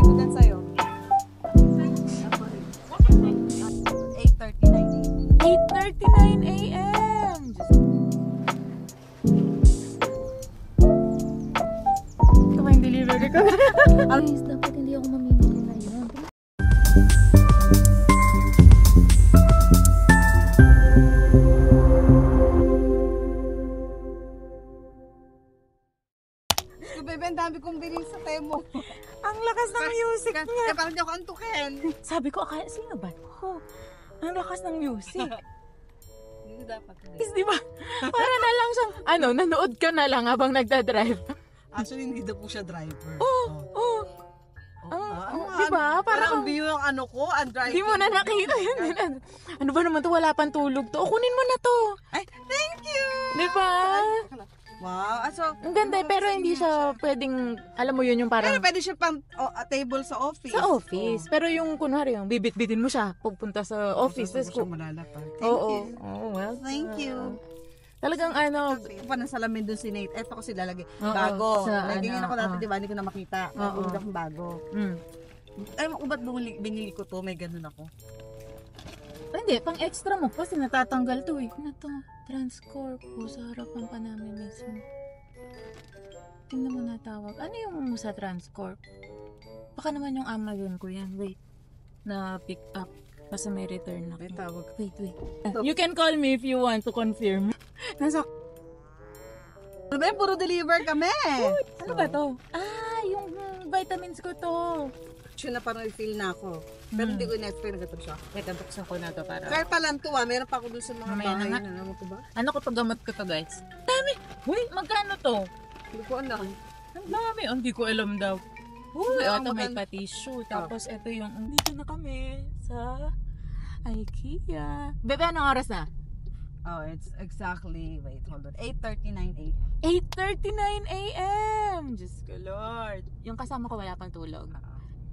ko din sa'yo. 8:39 a.m. Kamay delivery ko. Guys, dapat hindi ako mamimili na yun. Bebe, ang dami kong bilhin sa Temo. Ang lakas ng music niya. Parang di ako antukin. Sabi ko, sino ba? Ang lakas ng music. Hindi dapat. Is, di ba? Para na lang siyang, nanood ka na lang habang nagdadrive. Actually, hindi daw po siya driver. Oo. Di ba? Parang ang view yung ang driver. Di mo na nakita yun. Ano ba naman to? Wala pang tulog to. O, kunin mo na to. Ay, thank you! Di ba? Wow. So, Ang ganda, pero hindi siya pwedeng, alam mo yun, yung pero parang pwede siya pang table sa office. sa office. Pero yung kunwari, yung bibit-bitin mo siya pupunta sa office. Tapos siya Tapos malalapag. Thank Oo. you. Oh, well. Thank you. Talagang Kasi pa ng salamin dun si Nate. Eto kasi lalagay. Oo, Bago. sa Nagingin ako dati, oo. di ba? Hindi ko na makita. Oo. Hindi akong bago. Ay, ba't binili ko to? May ganun ako. Hindi, pang extra mo kasi natatanggal to eh. Ano to? Transcorp. Sa harapan pa namin mismo. Tingnan mo na tawag. Ano yung sa Transcorp? Baka naman yung Amazon ko yan. Wait. Na pick up. Kasi may return na. May tawag. Wait. You can call me if you want to confirm. Nasa... Ano ba yun? Puro deliver kami. Ano ba to? Yung vitamins ko to. Actually, na parang feel na ako. Pero hindi ko na-explain na ganito siya. Wait, buksan ko na to para... Kaya pa lang to meron pa ako dun sa mga Mamaya na bahay nga. na naman ko ba? Ano ko to? Gamot ko to, guys. Dami! Uy, magkano to? Hindi ko alam. Ang dami. Hindi ko alam daw. Uy, Wala, ito may maganda. pa-tissue. Tapos ito yung... Dito na kami sa IKEA. Bebe, anong oras na? Oh, it's exactly, wait, hold on. 8:39 a.m. 8:39 a.m. Diyos ko, Lord. Yung kasama ko wala pang tulog.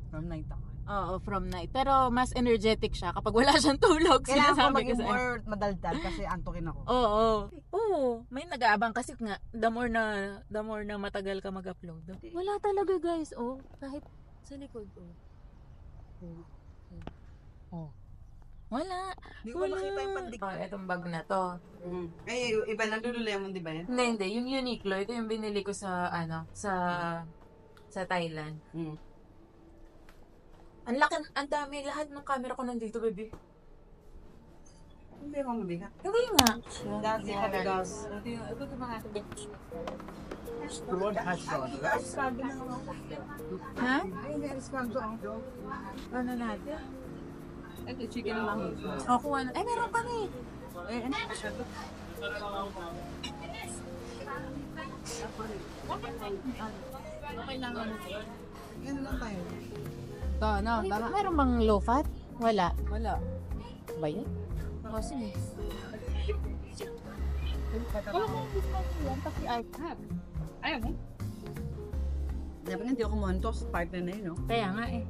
From night ako. Oo, from night. Pero mas energetic siya kapag wala siyang tulog. Kailangan ko Sinasabi maging sa'yo. more madaldal kasi antukin ako. Oo, may nag-aabang kasi nga the more na matagal ka mag-upload. Wala talaga, guys. Kahit sa likod wala. Hindi ko makita yung pandigma. Itong bag na to. Ay, iba lang Lululemon, di ba yan? Hindi. Yung Uniqlo, ito yung binili ko sa sa Thailand. Ang laki, ang dami, lahat ng camera ko nandito, baby. Hindi mo mabigat. Hindi nga. Dati mabigas. Ito mga ha? Ay, may eskanto ako. Ano natin? Ito, chicken lang. Kuha na. Ay, meron kami. Ano pa siya to? Yan lang tayo. Ito, ano? Tama? Meron bang low fat? Wala. Wala. Ba yun? Sige. Ayaw mo? Dapat hindi ako montos. Partner na yun, no? Kaya nga eh.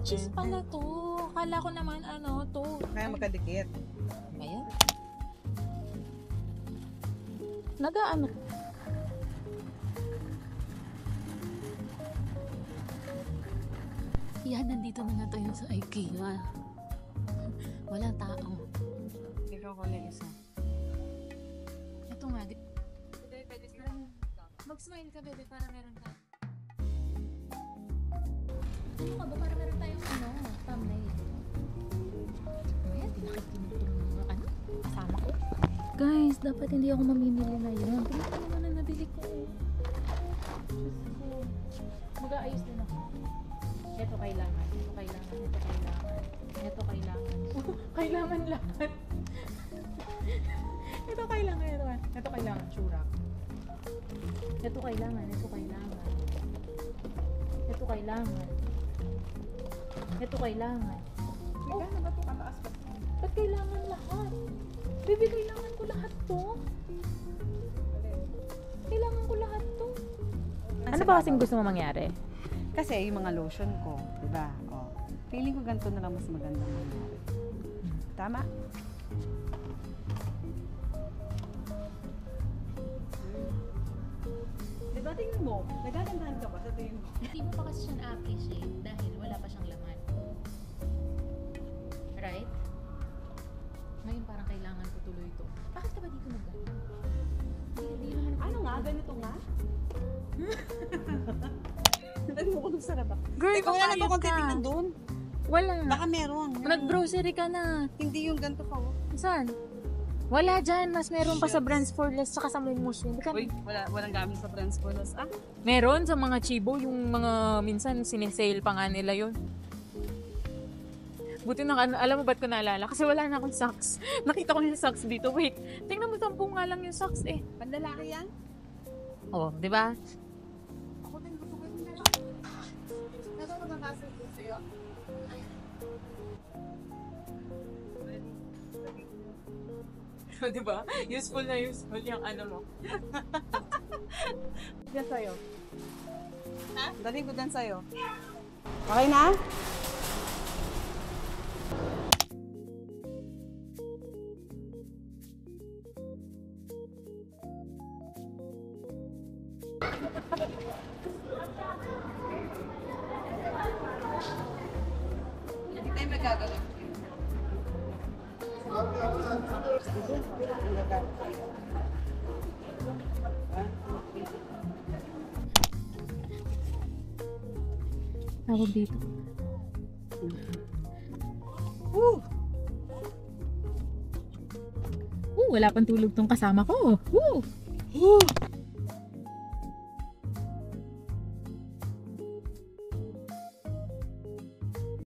Cheese pala to. Akala ko naman to. Kaya magkadikit. Ayan. Nagaano. Yan, nandito na tayo sa IKEA. Walang tao. Ikaw ko na isa. Ito nga. Mag-smile ka, bebe, para meron ka. Ano ka ba? Para meron tayong thumbnail. Ayan, tinakikinig ko ng mga kasama ko. Guys, dapat hindi ako mamimili na yun. Tingnan ko naman na nabili ko. Mag-aayos din ako. Ito kailangan. Ito kailangan. Kailangan lahat. Ito kailangan. Churak. Ito kailangan. Gano'n ba ito kataas pa? Ba't kailangan lahat? Baby, kailangan ko lahat to. Ano ba kasing gusto mo mangyari? Kasi yung mga lotion ko, di ba? Feeling ko ganito na lang mas magandang mangyari. Tama? tingin mo, nagagandahan ka ba sa tingin mo? Hindi mo pa kasi siya na-appreciate dahil wala pa siyang laman. Right? Ngayon parang kailangan ko tuloy ito. Bakit ka ba dito nag-ano? Hindi naman ako. Ano nga? Ganito nga? Dali mo ko dun sa labas. Girl, Ikaw na papayag lang kung ka. titignan doon. Wala. Baka meron. Nag-grocery ka na. Hindi yung ganito pa. Saan? Wala dyan. Mas meron pa sa Brands for Less saka sa Momus. Hindi ka... Uy, walang gamit sa Transpolos. Ah, Meron sa mga Chibo, yung mga minsan sinesale pa nga nila yun. Buti na, alam mo ba't ko naalala? Kasi wala na akong socks. Nakita ko yung socks dito. Wait, tingnan mo, 10 nga lang yung socks eh. pandalaki yan? Oh, di ba? Ako din gusto ko yung nasa magkakasal ko sa'yo. Di ba? Useful na useful yung ano mo. Diyan sa'yo. Ha? Dali ko din sa'yo. Okay na? Hindi tayo magagawin. Tawag dito. Woo! Wala pang tulog tong kasama ko. Woo! Woo!